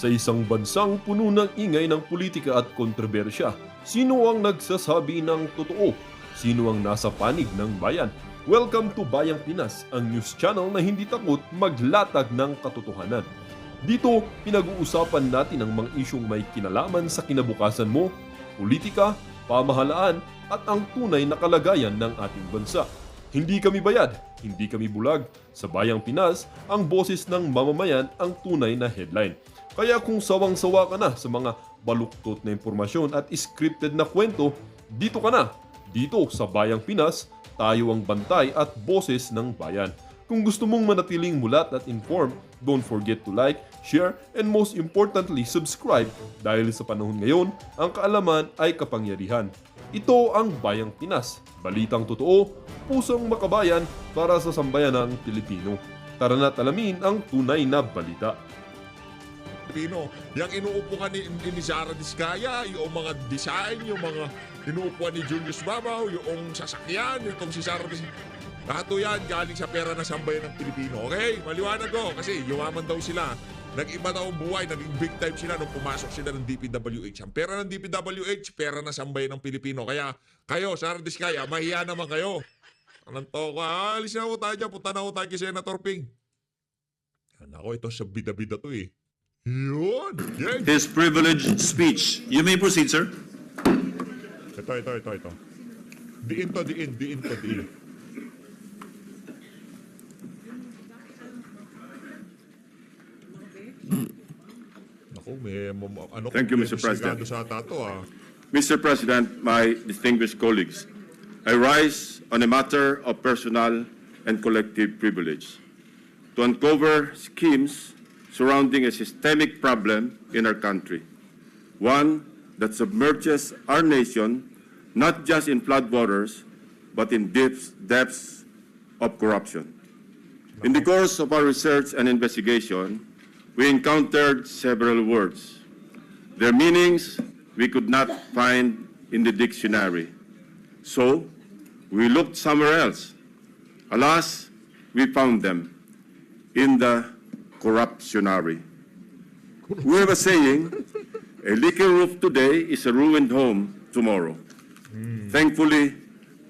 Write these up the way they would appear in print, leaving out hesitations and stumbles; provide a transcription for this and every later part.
Sa isang bansang puno ng ingay ng politika at kontrobersya, sino ang nagsasabi ng totoo? Sino ang nasa panig ng bayan? Welcome to Bayang Pinas, ang news channel na hindi takot maglatag ng katotohanan. Dito, pinag-uusapan natin ang mga isyong may kinalaman sa kinabukasan mo, politika, pamahalaan at ang tunay na kalagayan ng ating bansa. Hindi kami bayad, hindi kami bulag. Sa Bayang Pinas, ang boses ng mamamayan ang tunay na headline. Kaya kung sawang-sawa ka na sa mga baluktot na impormasyon at scripted na kwento, dito ka na. Dito sa Bayang Pinas, tayo ang bantay at boses ng bayan. Kung gusto mong manatiling mulat at informed, don't forget to like, share, and most importantly, subscribe dahil sa panahon ngayon, ang kaalaman ay kapangyarihan. Ito ang Bayang Pinas, balitang totoo, pusong makabayan para sa sambayanang Pilipino. Tara na't alamin ang tunay na balita. Pino, yung inuupuan ni Zara Diskaya, yung mga design, yung mga inuupuan ni Julius Babaw, yung sasakyan, yung si Zara Diskaya. Lahat yan galing sa pera na sambayan ng Pilipino. Okay? Maliwanag ko kasi yumaman daw sila. Nag-iba daw ang buhay, naging big time sila nung pumasok sila ng DPWH. Ang pera ng DPWH, pera na sambayan ng Pilipino. Kaya kayo, Zara Diskaya, mahiya naman kayo. Anong to ka? Alis na ako tayo dyan. Punta na ako tayo kay Senator Ping. Ako, ito sa bida-bida to eh. Yun! Yan! His privileged speech. You may proceed, sir. Ito. Diin to. Naku, Thank you, Mr. President. Sa tato, Mr. President, my distinguished colleagues, I rise on a matter of personal and collective privilege to uncover schemes surrounding a systemic problem in our country, one that submerges our nation not just in floodwaters, but in depths of corruption. In the course of our research and investigation, we encountered several words. Their meanings we could not find in the dictionary. So, we looked somewhere else. Alas, we found them in the corruptionary. We have a saying, a leaky roof today is a ruined home tomorrow. Thankfully,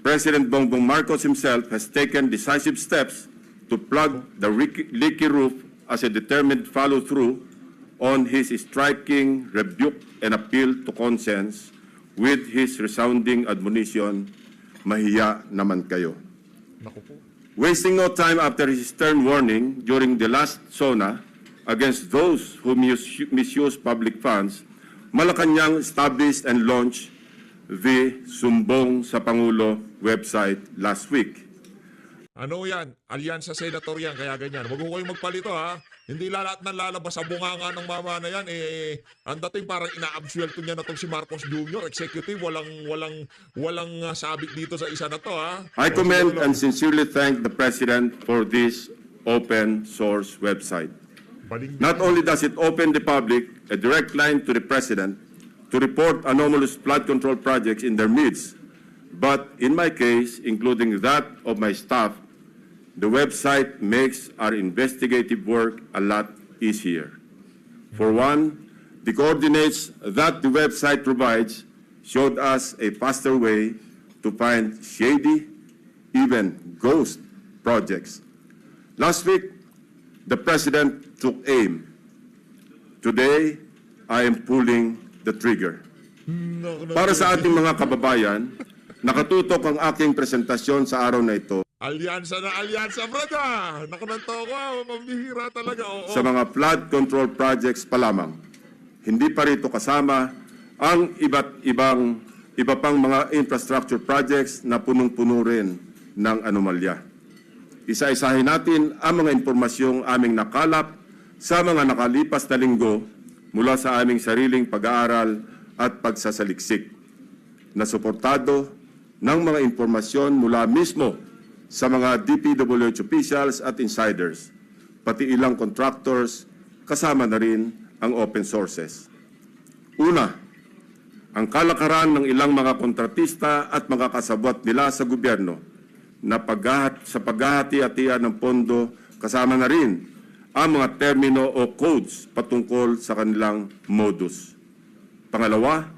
President Bongbong Marcos himself has taken decisive steps to plug the leaky roof as a determined follow-through on his striking rebuke and appeal to conscience with his resounding admonition, mahiya naman kayo. Wasting no time after his stern warning during the last SONA against those who misuse public funds, Malacanang established and launched the Sumbong sa Pangulo website last week. Ano yan? Alyansa Senator yan, kaya ganyan. Huwag ko kayong magpalito ha. Hindi lahat na lalabas sa bunganga ng mama na yan. Ang dating parang ina-absuelto niya na itong si Marcos Jr. Executive, walang sabit dito sa isa na to ha. I commend and sincerely thank the President for this open source website. Not only does it open the public a direct line to the President to report anomalous flood control projects in their midst, but in my case, including that of my staff, the website makes our investigative work a lot easier. For one, the coordinates that the website provides showed us a faster way to find shady, even ghost projects. Last week, the President took aim. Today, I am pulling the trigger. Para sa ating mga kababayan, nakatutok ang aking presentasyon sa araw na ito Alyansa, brother! Nakananto ko, mambihira talaga. Oo. sa mga flood control projects pa lamang. Hindi pa rito kasama ang iba pang mga infrastructure projects na punong-puno rin ng anomalya. Isa-isahin natin ang mga impormasyong aming nakalap sa mga nakalipas na linggo mula sa aming sariling pag-aaral at pagsasaliksik na suportado ng mga impormasyon mula mismo sa mga DPWH officials at insiders, pati ilang contractors, kasama na rin ang open sources. Una, ang kalakaran ng ilang mga kontratista at mga kasabwat nila sa gobyerno na sa paghahati-hatian ng pondo, kasama na rin ang mga termino o codes patungkol sa kanilang modus. Pangalawa,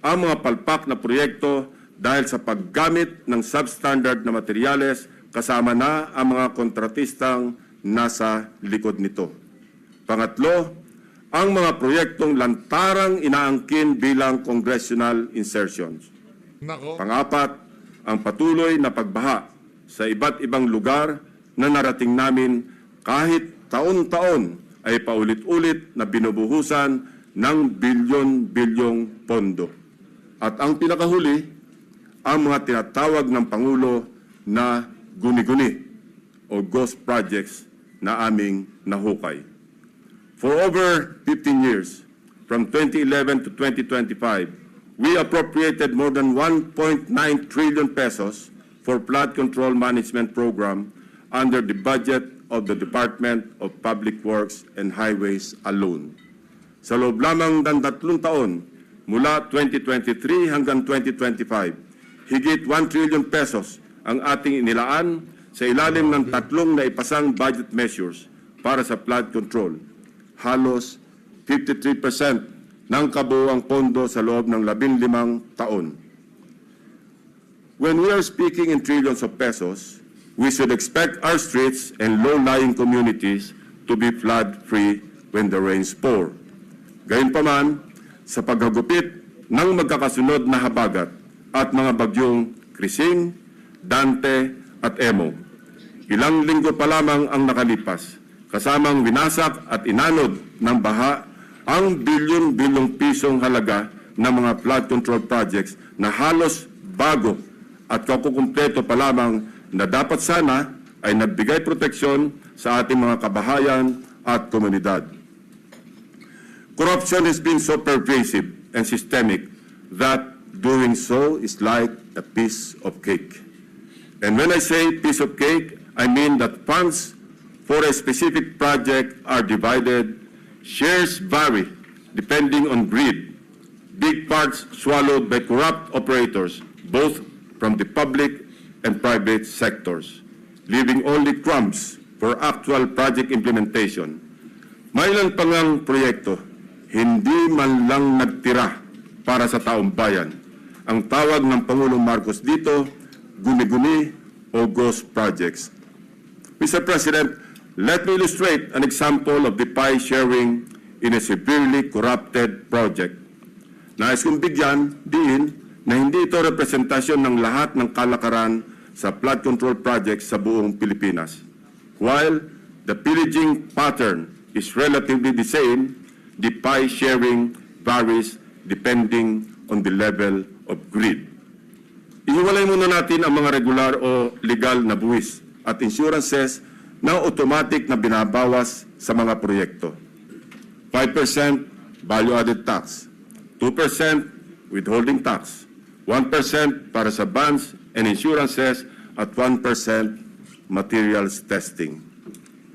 ang mga palpak na proyekto dahil sa paggamit ng substandard na materyales kasama na ang mga kontratistang nasa likod nito. Pangatlo, ang mga proyektong lantarang inaangkin bilang congressional insertions. Nako. Pangapat, ang patuloy na pagbaha sa iba't ibang lugar na narating namin kahit taon-taon ay paulit-ulit na binubuhusan ng bilyon-bilyong pondo. At ang pinakahuli, ang mga tinatawag ng Pangulo na guni-guni o ghost projects na aming nahukay. For over 15 years, from 2011 to 2025, we appropriated more than 1.9 trillion pesos for flood control management program under the budget of the Department of Public Works and Highways alone. Sa loob lamang ng 3 taon, mula 2023 hanggang 2025, higit 1 trillion pesos ang ating inilaan sa ilalim ng 3 naipasang budget measures para sa flood control. Halos 53% ng kabuuang pondo sa loob ng 15 taon. When we are speaking in trillions of pesos, we should expect our streets and low-lying communities to be flood-free when the rains pour. Gayunpaman, sa paghagupit ng magkakasunod na habagat at mga bagyong Krising, Dante at Emo, ilang linggo pa lamang ang nakalipas, kasamang winasak at inanod ng baha ang bilyon-bilyong pisong halaga ng mga flood control projects na halos bago at kakukumpleto pa lamang na dapat sana ay nagbigay proteksyon sa ating mga kabahayan at komunidad. Corruption has been so pervasive and systemic that doing so is like a piece of cake. And when I say piece of cake, I mean that funds for a specific project are divided, shares vary depending on greed, big parts swallowed by corrupt operators, both from the public and private sectors, leaving only crumbs for actual project implementation. Mailan pa ngang proyekto, hindi man lang nagtira para sa taong bayan. Ang tawag ng Pangulong Marcos dito, guni-guni o ghost projects. Mr. President, let me illustrate an example of the pie sharing in a severely corrupted project. Nais kong bigyan din na hindi ito representasyon ng lahat ng kalakaran sa flood control projects sa buong Pilipinas. While the pillaging pattern is relatively the same, the pie sharing varies depending on the level of greed. Ihiwalay muna natin ang mga regular o legal na buwis at insurances na automatic na binabawas sa mga proyekto. 5% value-added tax, 2% withholding tax, 1% para sa bonds and insurances at 1% materials testing.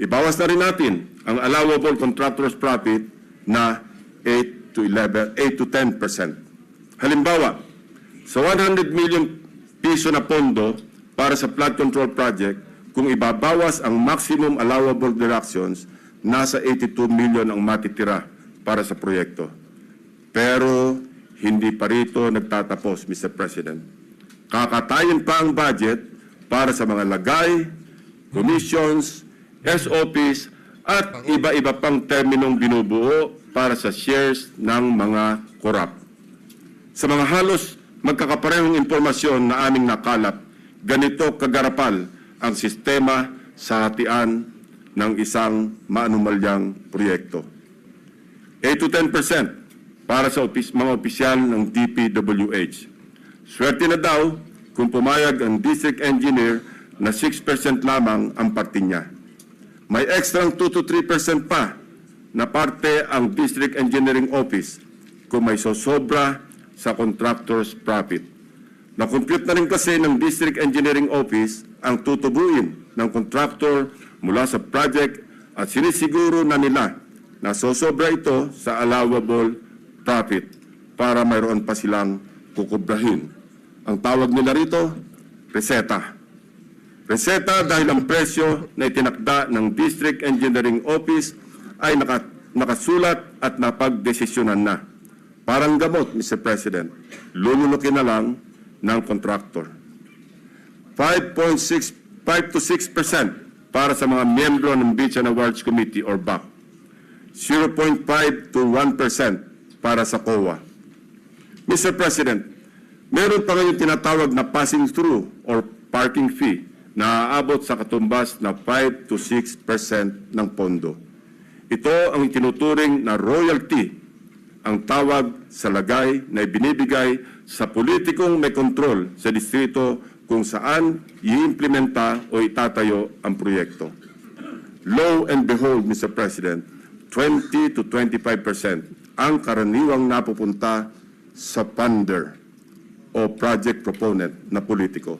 Ibawas na rin natin ang allowable contractor's profit na 8 to 10%. Halimbawa, sa 100 million piso na pondo para sa flood control project, kung ibabawas ang maximum allowable deductions, nasa 82 million ang matitira para sa proyekto. Pero hindi pa rito nagtatapos, Mr. President. Kakatayin pa ang budget para sa mga lagay, commissions, SOPs, at iba-iba pang terminong binubuo para sa shares ng mga korap. Sa mga halos magkakaparehong impormasyon na aming nakalap, ganito kagarapal ang sistema sa hatian ng isang maanumalyang proyekto. 8 to 10% para sa mga opisyal ng DPWH. Swerte na daw kung pumayag ang district engineer na 6% lamang ang parte niya. May extrang 2 to 3% pa na parte ang district engineering office kung may sosobra sa contractor's profit. Na-compute na rin kasi ng district engineering office ang tutubuin ng contractor mula sa project at sinisiguro na nila na sosobra ito sa allowable profit para mayroon pa silang kukubrahin. Ang tawag nila rito, reseta. Reseta dahil ang presyo na itinakda ng District Engineering Office ay nakasulat at napagdesisyonan na. Parang gamot, Mr. President, lulunukin na lang ng contractor. 5 to 6% para sa mga miyembro ng Beach and Awards Committee or BAC. 0.5 to 1% para sa COA. Mr. President, meron pa ngayong tinatawag na passing through or parking fee na aabot sa katumbas na 5 to 6% ng pondo. Ito ang itinuturing na royalty, ang tawag sa lagay na ibinibigay sa politikong may kontrol sa distrito kung saan i-implementa o itatayo ang proyekto. Lo and behold, Mr. President, 20 to 25% ang karaniwang napupunta sa funder o project proponent na politiko.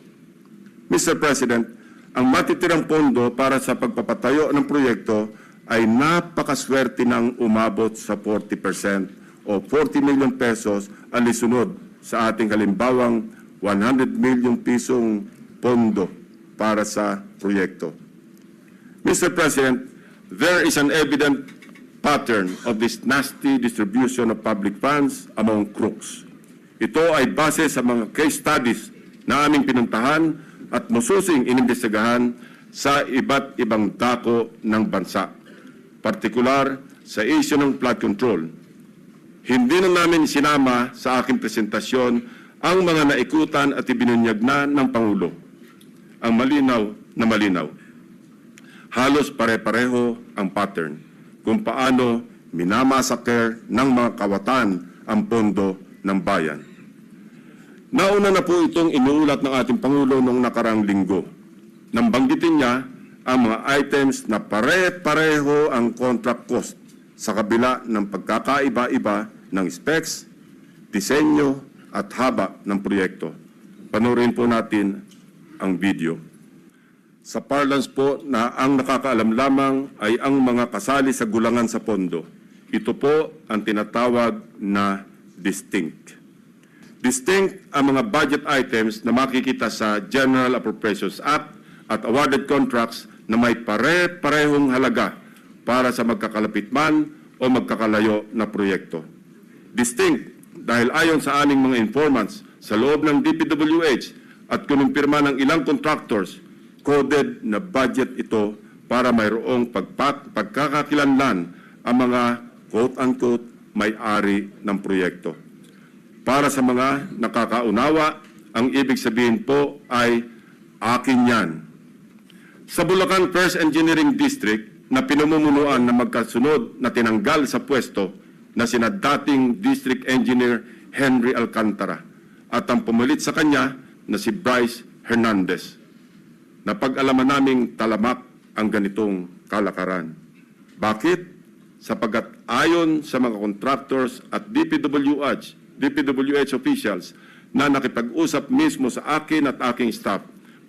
Mr. President, ang matitirang pondo para sa pagpapatayo ng proyekto ay napakaswerte ng umabot sa 40% o 40 million pesos ang lisunod sa ating halimbawang 100 million pisong pondo para sa proyekto. Mr. President, there is an evident pattern of this nasty distribution of public funds among crooks. Ito ay base sa mga case studies na aming pinuntahan at masusing inimbestigahan sa iba't ibang dako ng bansa, partikular sa issue ng flood control. Hindi na namin sinama sa aking presentasyon ang mga naikutan at ibinunyag na ng Pangulo. Ang malinaw na malinaw. Halos pare-pareho ang pattern kung paano minamasaker ng mga kawatan ang pondo ng bayan. Nauna na po itong inuulat ng ating Pangulo noong nakarang linggo. Nang banggitin niya ang mga items na pare-pareho ang contract cost sa kabila ng pagkakaiba-iba ng specs, disenyo at haba ng proyekto. Panoorin po natin ang video. Sa parlance po na ang nakakaalam lamang ay ang mga kasali sa gulangan sa pondo. Ito po ang tinatawag na distinct. Distinct ang mga budget items na makikita sa General Appropriations Act at awarded contracts na may pare-parehong halaga para sa magkakalapit man o magkakalayo na proyekto. Distinct dahil ayon sa aming mga informants sa loob ng DPWH at kinumpirma ng ilang contractors, coded na budget ito para mayroong pagkakakilanlan ang mga quote-unquote may-ari ng proyekto. Para sa mga nakakaunawa, ang ibig sabihin po ay akin yan. Sa Bulacan First Engineering District na pinamumunuan na magkasunod na tinanggal sa pwesto na sina dating District Engineer Henry Alcantara at ang pumalit sa kanya na si Bryce Hernandez. Napag-alaman naming talamak ang ganitong kalakaran. Bakit? Sapagkat ayon sa mga contractors at DPWH officials na nakipag-usap mismo sa akin at aking staff,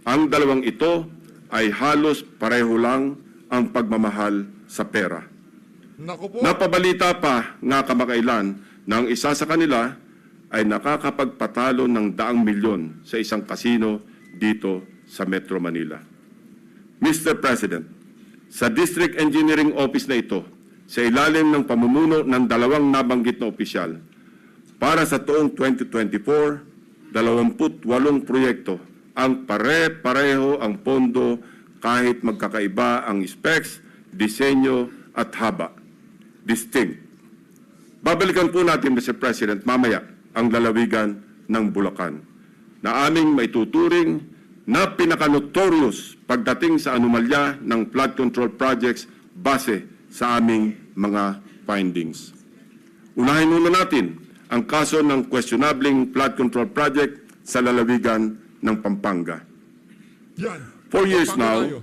ang dalawang ito ay halos pareho lang ang pagmamahal sa pera. Naku po. Napabalita pa nga kamakailan na ang isa sa kanila ay nakakapagpatalo ng 100 milyon sa isang kasino dito sa Metro Manila. Mr. President, sa District Engineering Office na ito, sa ilalim ng pamumuno ng dalawang nabanggit na opisyal, para sa taong 2024, 28 proyekto ang pare-pareho ang pondo kahit magkakaiba ang specs, disenyo at haba. Distinct. Babalikan po natin, Mr. President, mamaya ang lalawigan ng Bulacan na aming maituturing na pinaka-notorious pagdating sa anomalya ng flood control projects base sa aming mga findings. Unahin muna natin ang kaso ng questionabling flood control project sa lalawigan ng Pampanga. Yan. 4 years Pampanga now, tayo.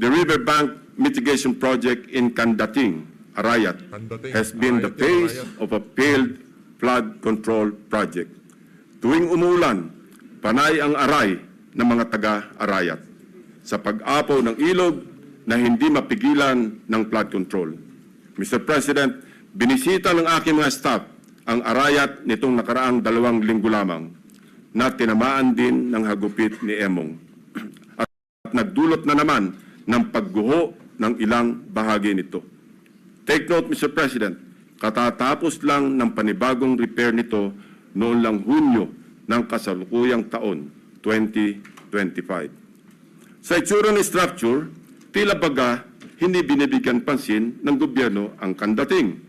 the riverbank mitigation project in Candating, Arayat, Candating, has been the Arayat, face Arayat. of a failed flood control project. Tuwing umulan, panay ang aray ng mga taga-Arayat sa pag-apaw ng ilog na hindi mapigilan ng flood control. Mr. President, binisita ng aking mga staff ang Arayat nitong nakaraang 2 linggo lamang na tinamaan din ng hagupit ni Emong. At nagdulot na naman ng pagguho ng ilang bahagi nito. Take note, Mr. President, katatapos lang ng panibagong repair nito noon lang Hunyo ng kasalukuyang taon, 2025. Sa itsura ng structure, tila baga hindi binibigyan pansin ng gobyerno ang kandating.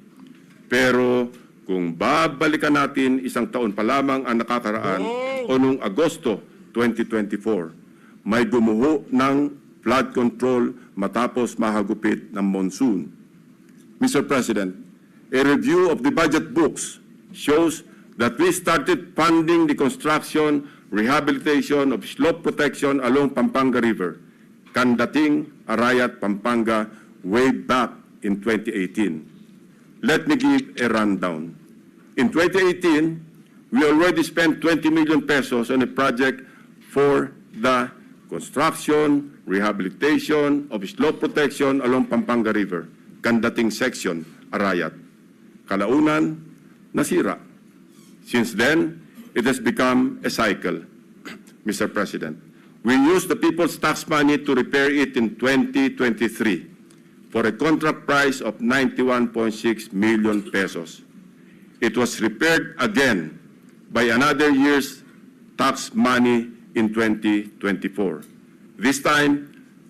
Pero kung babalikan natin isang taon pa lamang ang nakakaraan o noong Agosto 2024, may gumuho ng flood control matapos mahagupit ng monsoon. Mr. President, a review of the budget books shows that we started funding the construction, rehabilitation of slope protection along Pampanga River, Kandating, Arayat, Pampanga, way back in 2018. Let me give a rundown. In 2018, we already spent 20 million pesos on a project for the construction, rehabilitation of slope protection along Pampanga River, Kandating section, Arayat. Kalaunan, nasira. Since then, it has become a cycle, Mr. President. We used the people's tax money to repair it in 2023 for a contract price of 91.6 million pesos. It was repaired again by another year's tax money in 2024. This time,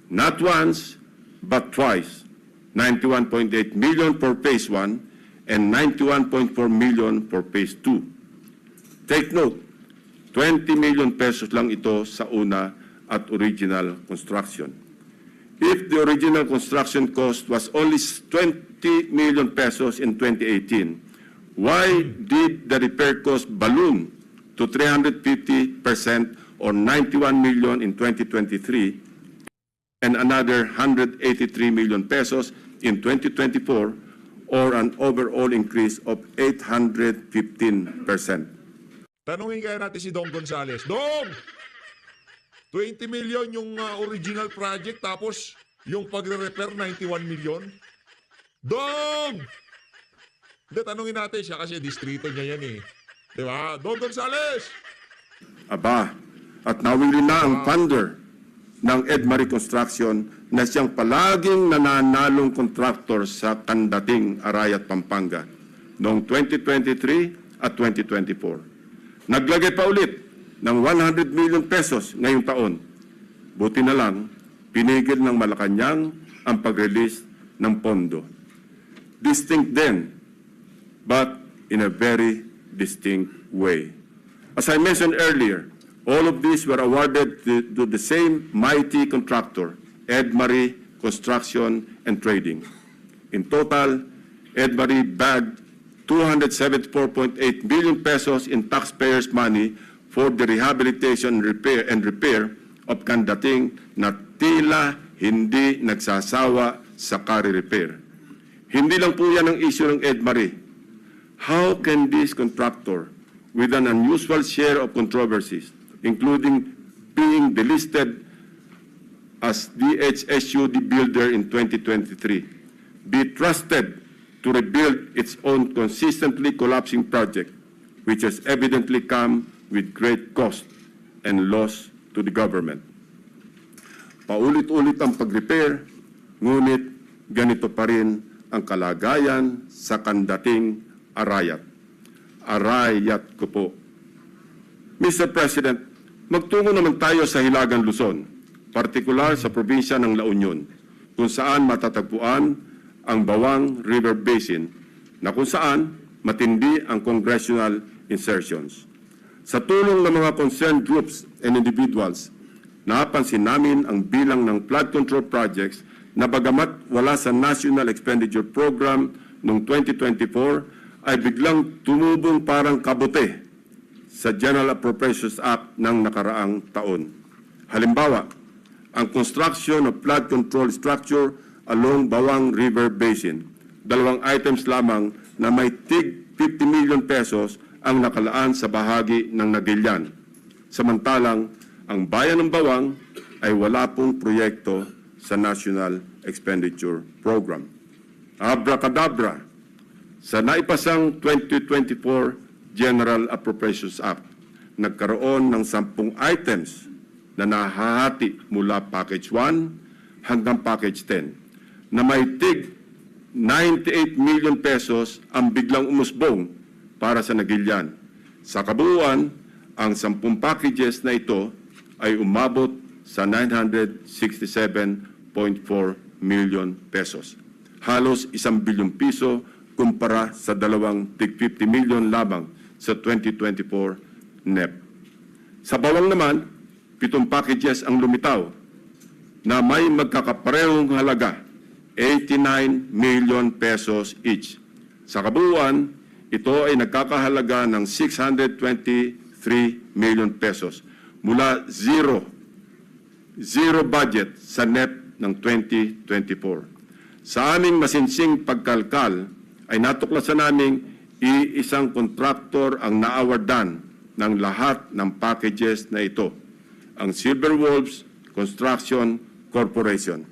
not once, but twice, 91.8 million for phase 1 and 91.4 million for phase 2. Take note, 20 million pesos lang ito sa una at original construction. If the original construction cost was only 20 million pesos in 2018, why did the repair cost balloon to 350% or 91 million in 2023 and another 183 million pesos in 2024 or an overall increase of 815%? Tanungin kaya natin si Dong Gonzales. Dong! 20 million yung original project tapos yung pagre-repair 91 million? Dong! Hindi, tanungin natin siya kasi distrito niya yan eh. Diba? Dong Gonzales! Aba, at nawili na ang funder ng Edmarie Construction na siyang palaging nananalong contractor sa Kandating, Arayat, Pampanga noong 2023 at 2024. Naglagay pa ulit ng 100 million pesos ngayong taon. Buti na lang, pinigil ng Malacanang ang pag-release ng pondo. Distinct then, but in a very distinct way. As I mentioned earlier, all of these were awarded to the same mighty contractor, Edmarie Construction and Trading. In total, Edmarie bagged 274.8 billion pesos in taxpayers' money for the rehabilitation and repair of Kandating na tila hindi nagsasawa sa kare-repair. Hindi lang po yan ang issue ng Edmarie. How can this contractor, with an unusual share of controversies, including being delisted as DHSUD builder in 2023, be trusted to rebuild its own consistently collapsing project, which has evidently come with great cost and loss to the government? Paulit-ulit ang pag-repair, ngunit ganito pa rin ang kalagayan sa Kandating, Arayat. Arayat ko po. Mr. President, magtungo naman tayo sa Hilagang Luzon, partikular sa probinsya ng La Union, kung saan matatagpuan ang Bawang River Basin na kung saan matindi ang congressional insertions. Sa tulong ng mga concerned groups and individuals, napansin namin ang bilang ng flood control projects na bagamat wala sa National Expenditure Program noong 2024 ay biglang tumubong parang kabute sa General Appropriations Act ng nakaraang taon. Halimbawa, ang construction of flood control structure along Bawang River Basin. 2 items lamang na may tig 50 million pesos ang nakalaan sa bahagi ng Nagilian. Samantalang, ang bayan ng Bawang ay wala pong proyekto sa National Expenditure Program. Abracadabra, sa naipasang 2024 General Appropriations Act, nagkaroon ng 10 items na nahahati mula Package 1 hanggang Package 10 na may tig 98 million pesos ang biglang umusbong para sa Nagilian. Sa kabuuan, ang 10 packages na ito ay umabot sa 967.4 million pesos. Halos 1 bilyong piso kumpara sa dalawang tig 50 million lamang sa 2024 NEP. Sa bawang naman, 7 packages ang lumitaw na may magkakaparehong halaga 89 million pesos each. Sa kabuuan, ito ay nagkakahalaga ng 623 million pesos mula zero budget sa NEP ng 2024. Sa aming masinsing pagkalkal ay natuklasan naming iisang kontraktor ang naawardan ng lahat ng packages na ito, ang Silver Wolves Construction Corporation.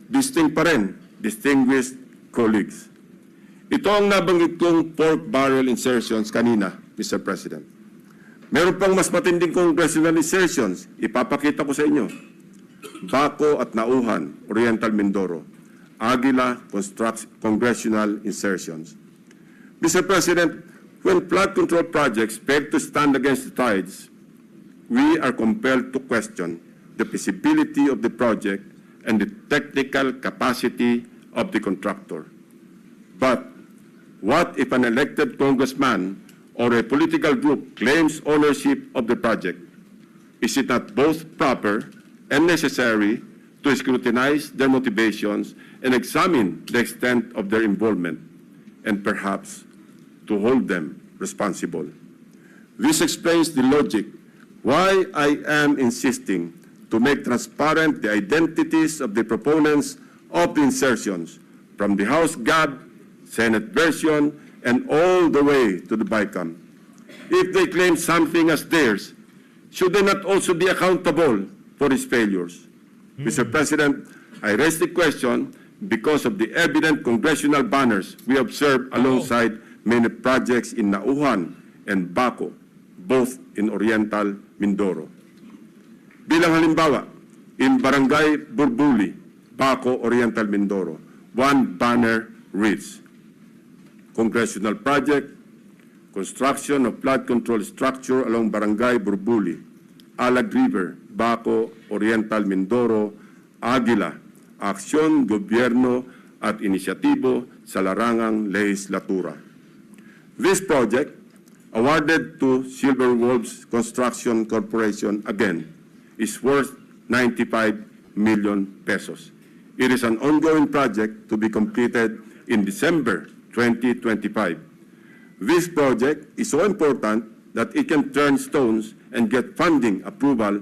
Distinct pa rin, distinguished colleagues. Ito ang nabanggit kong pork barrel insertions kanina, Mr. President. Meron pang mas matinding congressional insertions, ipapakita ko sa inyo. Baco at Nauhan, Oriental Mindoro. Aguila congressional insertions. Mr. President, when flood control projects fail to stand against the tides, we are compelled to question the feasibility of the project and the technical capacity of the contractor. But what if an elected congressman or a political group claims ownership of the project? Is it not both proper and necessary to scrutinize their motivations and examine the extent of their involvement, and perhaps to hold them responsible? This explains the logic why I am insisting to make transparent the identities of the proponents of the insertions from the House GAB, Senate version, and all the way to the BICAM. If they claim something as theirs, should they not also be accountable for its failures? Mr. President, I raise the question because of the evident congressional banners we observe alongside many projects in Nauhan and Baco, both in Oriental Mindoro. Bilang halimbawa, in Barangay Burbuli, Baco, Oriental Mindoro, one banner reads, Congressional Project, Construction of Flood Control Structure along Barangay Burbuli, Alag River, Baco, Oriental Mindoro, Aguila, Aksyon, Gobyerno at Inisyatibo sa Larangang Lehislatura. This project, awarded to Silver Wolves Construction Corporation again, is worth 95 million pesos. It is an ongoing project to be completed in December 2025. This project is so important that it can turn stones and get funding approval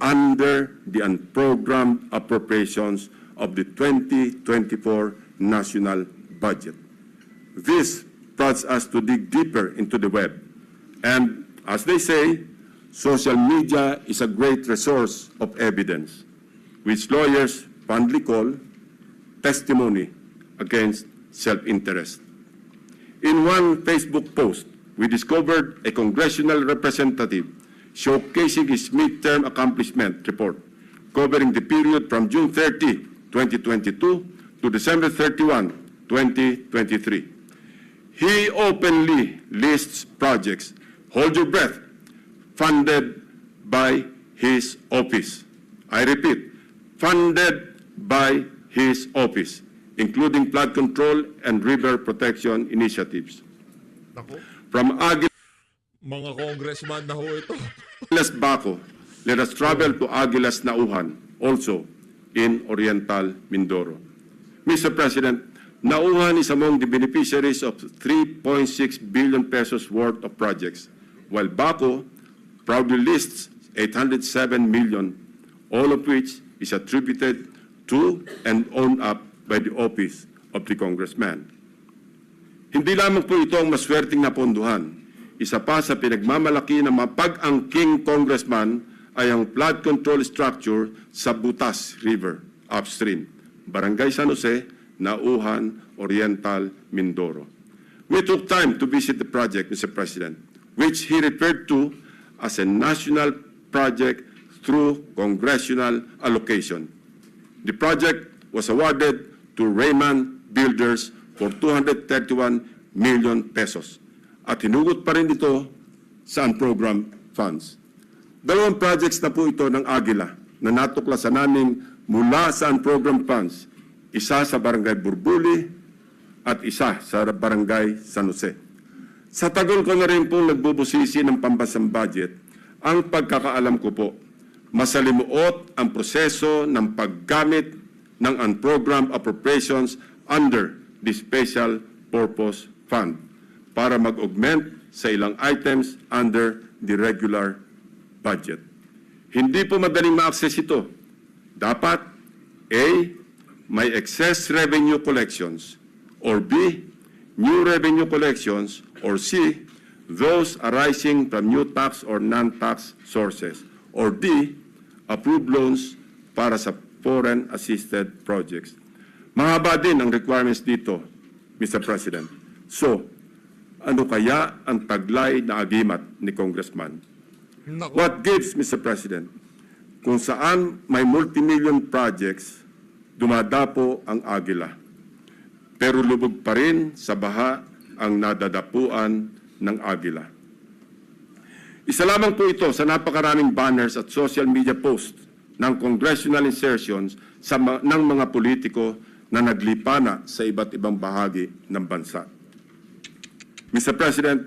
under the unprogrammed appropriations of the 2024 national budget. This prompts us to dig deeper into the web. And as they say, social media is a great resource of evidence, which lawyers fondly call testimony against self-interest. In one Facebook post, we discovered a congressional representative showcasing his midterm accomplishment report covering the period from June 30, 2022 to December 31, 2023. He openly lists projects, hold your breath, funded by his office. I repeat, funded by his office, including flood control and river protection initiatives. Naku, From mga congressman na ho ito. Aguilas Baco, let us travel to Aguilas Nauhan, also in Oriental Mindoro. Mr. President, Nauhan is among the beneficiaries of 3.6 billion pesos worth of projects, while Baco proudly lists 807 million, all of which is attributed to and owned up by the office of the congressman. Hindi lamang po ito ang maswerteng napondohan. Isa pa sa pinagmamalaki ng mapag-angking congressman ay ang flood control structure sa Butas River, upstream, Barangay San Jose, Nauhan, Oriental, Mindoro. We took time to visit the project, Mr. President, which he referred to as a national project through congressional allocation. The project was awarded to Raymond Builders for 231 million pesos at hinugot pa rin ito sa unprogrammed funds. Dalawang projects na po ito ng Aguila na natuklasan namin mula sa unprogrammed funds, isa sa Barangay Burbuli at isa sa Barangay San Jose. Sa tagal ko na rin pong nagbubusisi ng pambansang budget, ang pagkakaalam ko po, masalimuot ang proseso ng paggamit ng unprogrammed appropriations under the Special Purpose Fund para mag-augment sa ilang items under the regular budget. Hindi po madaling ma-access ito. Dapat A, may excess revenue collections, or B, new revenue collections, or C, those arising from new tax or non-tax sources, or D, approved loans para sa foreign-assisted projects. Mahaba din ang requirements dito, Mr. President. So, ano kaya ang taglay na agimat ni Congressman? Naku. What gives, Mr. President? Kung saan may multimillion projects, dumadapo ang Aguila. Pero lubog pa rin sa baha ang nadadapuan ng Aguila. Isa lamang po ito sa napakaraming banners at social media posts ng congressional insertions ng mga politiko na naglipana sa iba't ibang bahagi ng bansa. Mr. President,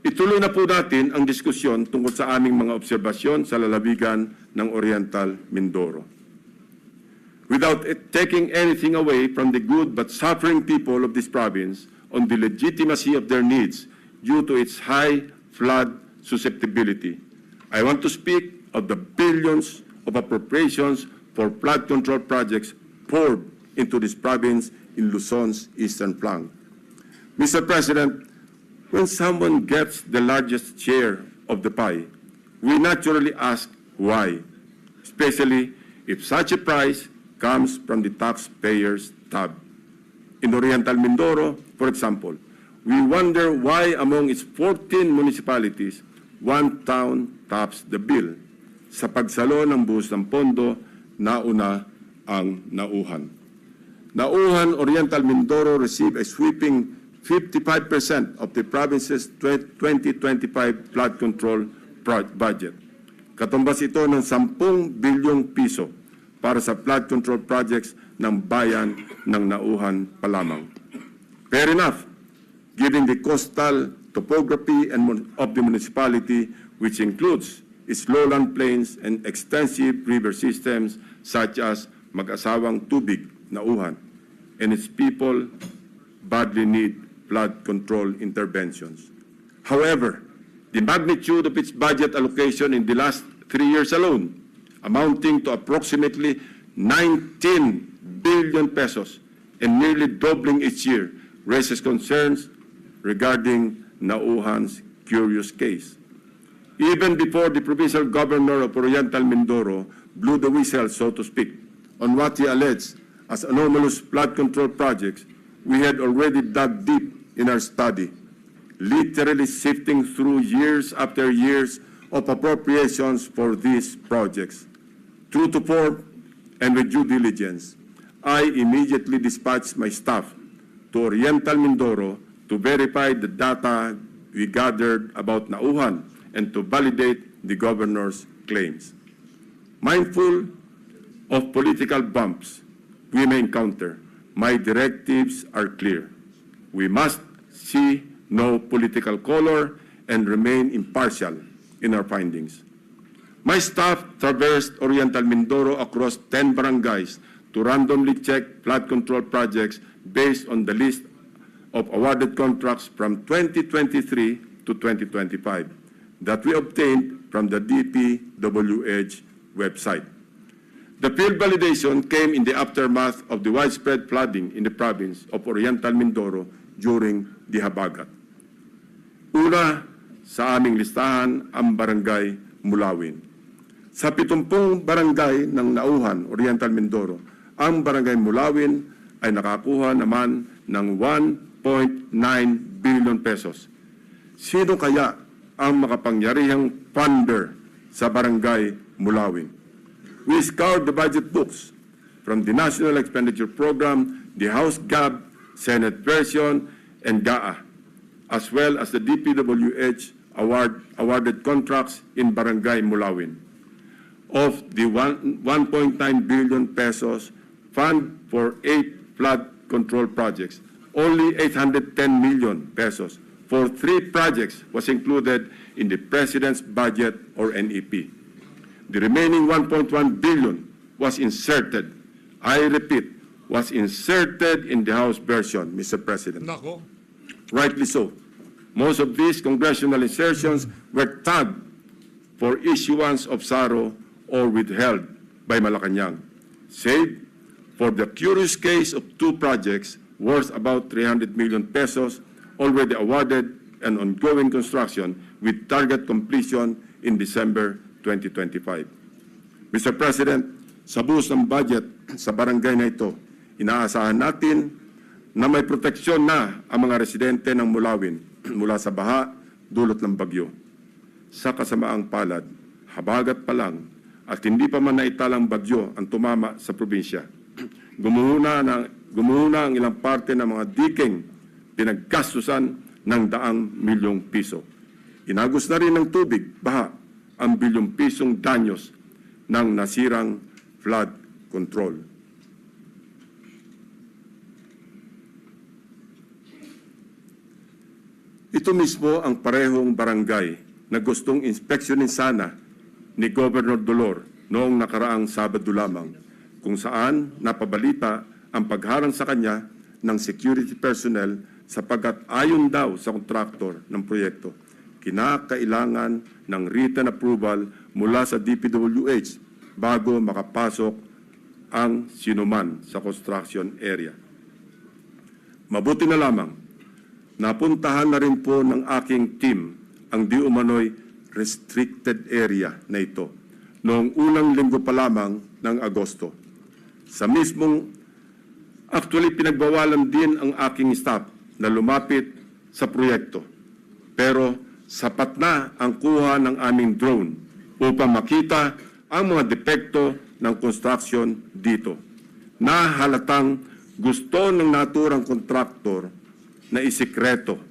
ituloy na po natin ang diskusyon tungkol sa aming mga obserbasyon sa lalawigan ng Oriental Mindoro. Without taking anything away from the good but suffering people of this province on the legitimacy of their needs due to its high flood susceptibility, I want to speak of the billions of appropriations for flood control projects poured into this province in Luzon's eastern flank. Mr. President, when someone gets the largest share of the pie, we naturally ask why, especially if such a prize comes from the taxpayers' tab. In Oriental Mindoro, for example, we wonder why among its 14 municipalities, one town tops the bill. Sa pagsalo ng buhos ng pondo, nauna ang Nauhan. Nauhan, Oriental Mindoro received a sweeping 55% of the province's 2025 flood control budget. Katumbas ito ng 10 bilyong piso para sa flood control projects ng bayan ng Nauhan pa lamang. Fair enough, given the coastal topography of the municipality, which includes its lowland plains and extensive river systems such as Mag-asawang Tubig, Nauhan, and its people badly need flood control interventions. However, the magnitude of its budget allocation in the last 3 years alone, amounting to approximately 19 billion pesos and nearly doubling each year, raises concerns regarding Nauhan's curious case. Even before the provincial governor of Oriental Mindoro blew the whistle, so to speak, on what he alleged as anomalous flood control projects, we had already dug deep in our study, literally sifting through years after years of appropriations for these projects. True to form and with due diligence, I immediately dispatched my staff to Oriental Mindoro to verify the data we gathered about Nauhan and to validate the governor's claims. Mindful of political bumps we may encounter, my directives are clear. We must see no political color and remain impartial in our findings. My staff traversed Oriental Mindoro across 10 barangays to randomly check flood control projects based on the list of awarded contracts from 2023 to 2025 that we obtained from the DPWH website. The field validation came in the aftermath of the widespread flooding in the province of Oriental Mindoro during the Habagat. Una sa aming listahan ang Barangay Mulawin. Sa 70 barangay ng Nauhan, Oriental Mindoro, ang Barangay Mulawin ay nakakuha naman ng 1.9 billion pesos. Sino kaya ang makapangyarihang funder sa Barangay Mulawin. We scoured the budget books from the National Expenditure Program, the House GAB, Senate version, and GAA, as well as the DPWH awarded contracts in Barangay Mulawin. Of the 1.9 billion pesos fund for 8 flood control projects, only 810 million pesos for 3 projects was included in the President's budget or NEP. The remaining 1.1 billion was inserted, I repeat, was inserted in the House version, Mr. President. Nako. Rightly so. Most of these congressional insertions were tagged for issuance of SARO or withheld by Malacanang, save for the curious case of 2 projects worth about 300 million pesos already awarded and ongoing construction with target completion in December 2025. Mr. President, sa buhos ng budget sa barangay na ito, inaasahan natin na may proteksyon na ang mga residente ng Mulawin mula sa baha dulot ng bagyo. Sa kasamaang palad, habagat pa lang at hindi pa man naitalang bagyo ang tumama sa probinsya. Gumuhuna ang ilang parte ng mga diking pinaggastusan ng daang milyong piso. Inagos na rin ng tubig, baha, ang bilyong pisong danyos ng nasirang flood control. Ito mismo ang parehong barangay na gustong inspeksyonin sana ni Governor Dolor noong nakaraang Sabado lamang, kung saan napabalita ang pagharang sa kanya ng security personnel sapagkat ayon daw sa kontraktor ng proyekto, kinakailangan ng written approval mula sa DPWH bago makapasok ang sinuman sa construction area. Mabuti na lamang, napuntahan na rin po ng aking team ang di umano'y restricted area na ito noong unang linggo pa lamang ng Agosto. Actually pinagbawalan din ang aking staff na lumapit sa proyekto. Pero sapat na ang kuha ng aming drone upang makita ang mga depekto ng construction dito. Na halatang gusto ng naturang kontraktor na isikreto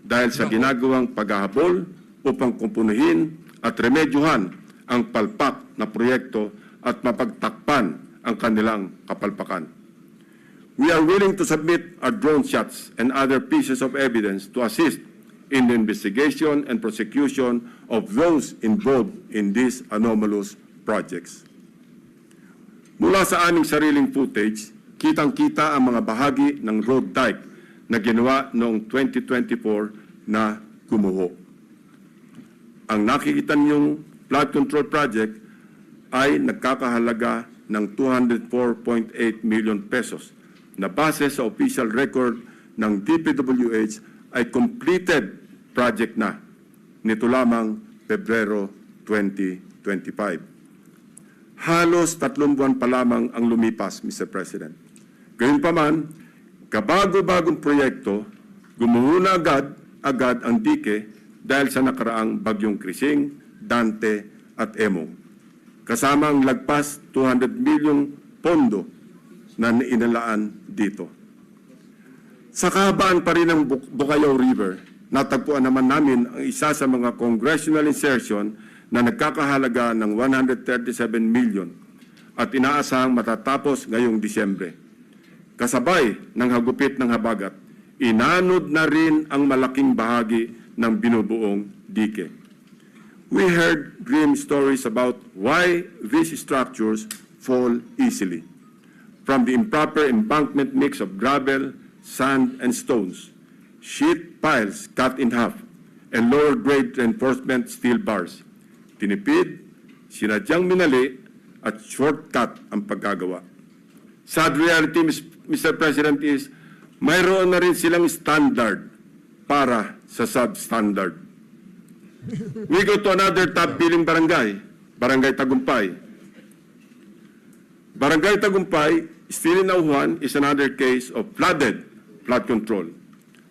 dahil sa ginagawang paghahabol upang kumpunuhin at remedyohan ang palpak na proyekto at mapagtakpan ang kanilang kapalpakan. We are willing to submit our drone shots and other pieces of evidence to assist in the investigation and prosecution of those involved in these anomalous projects. Mula sa aming sariling footage, kitang-kita ang mga bahagi ng road dike na ginawa noong 2024 na gumuho. Ang nakikita niyong flood control project ay nagkakahalaga ng 204.8 million pesos na base sa official record ng DPWH ay completed project na nito lamang Pebrero 2025. Halos 3 buwan pa lamang ang lumipas, Mr. President. Gayunpaman, kabago-bagong proyekto, gumuhuna agad ang dike dahil sa nakaraang bagyong Krising, Dante at Emo. Kasama ang lagpas 200 milyong pondo na inalaan dito. Sa kahabaan pa rin ng Bukayaw River, natagpuan naman namin ang isa sa mga congressional insertion na nagkakahalaga ng 137 million at inaasahang matatapos ngayong Disyembre. Kasabay ng hagupit ng habagat, inanod na rin ang malaking bahagi ng binubuong dike. We heard grim stories about why these structures fall easily. From the improper embankment mix of gravel, sand, and stones, sheet piles cut in half, and lower-grade reinforcement steel bars. Tinipid, sinadyang minali, at shortcut ang paggagawa. Sad reality, Mr. President, is mayroon na rin silang standard para sa substandard. We go to another top-billing barangay, Barangay Tagumpay. Barangay Tagumpay, still in Auhan, is another case of flood control.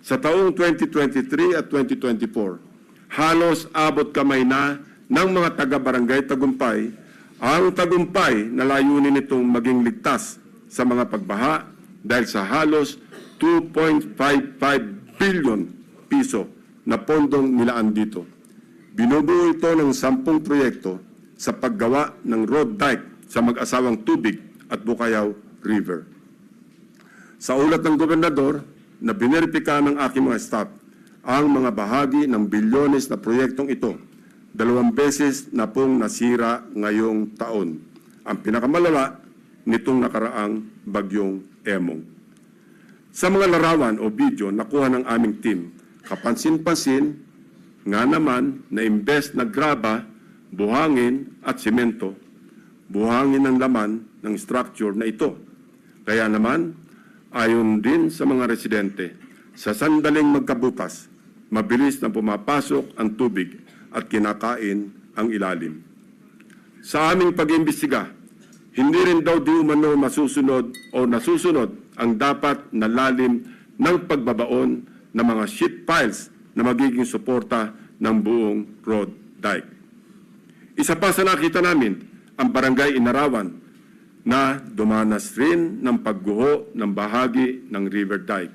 Sa taong 2023 at 2024, halos abot kamay na ng mga taga-Barangay Tagumpay Ang tagumpay na layunin nitong maging ligtas sa mga pagbaha dahil sa halos 2.55 billion piso na pondong nilaan dito. Binubuo ito ng 10 proyekto sa paggawa ng road dike sa mag-asawang Tubig at Bukayaw River. Sa ulat ng gobernador na bineripika ng aking mga staff, ang mga bahagi ng bilyones na proyektong ito 2 beses na pong nasira ngayong taon. Ang pinakamalala nitong nakaraang bagyong Emong. Sa mga larawan o video nakuha ng aming team, kapansin-pansin nga naman na imbes na graba, buhangin at simento, buhangin ang laman ng structure na ito. Kaya naman, ayon din sa mga residente, sa sandaling magkabukas, mabilis na pumapasok ang tubig at kinakain ang ilalim. Sa aming pag-imbestiga, hindi rin daw di umano masusunod o nasusunod ang dapat na lalim ng pagbabaon ng mga sheet piles na magiging suporta ng buong road dike. Isa pa sa nakita namin, ang barangay Inarawan na dumanas rin ng pagguho ng bahagi ng river dike.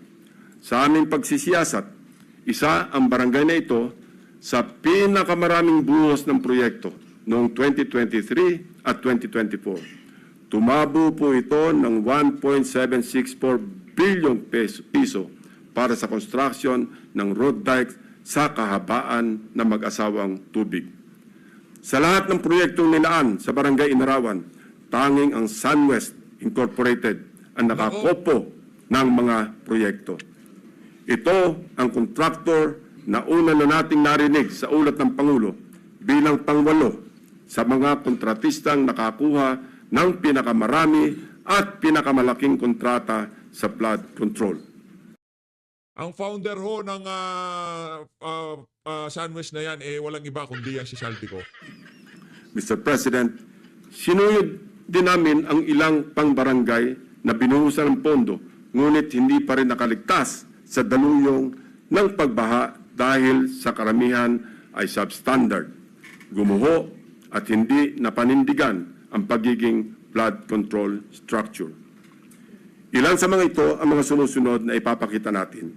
Sa aming pagsisiyasat, isa ang barangay na ito sa pinakamaraming buhos ng proyekto noong 2023 at 2024. Tumabo po ito ng 1.764 billion piso para sa construction ng road dike sa kahabaan ng mag-asawang Tubig. Sa lahat ng proyektong nilaan sa Barangay Inarawan, tanging ang SunWest Incorporated ang nakakopo ng mga proyekto. Ito ang kontraktor na una na nating narinig sa ulat ng Pangulo bilang pangwalo sa mga kontratistang nakakuha ng pinakamarami at pinakamalaking kontrata sa flood control. Ang founder ho ng SunWest na yan, walang iba kundi yan si Saltico. Mr. President, sinuyod din namin ang ilang pang-barangay na binuhusan ng pondo, ngunit hindi pa rin nakaligtas sa daluyong ng pagbaha dahil sa karamihan ay substandard, gumuho at hindi napanindigan ang pagiging flood control structure. Ilan sa mga ito ang mga sumusunod na ipapakita natin.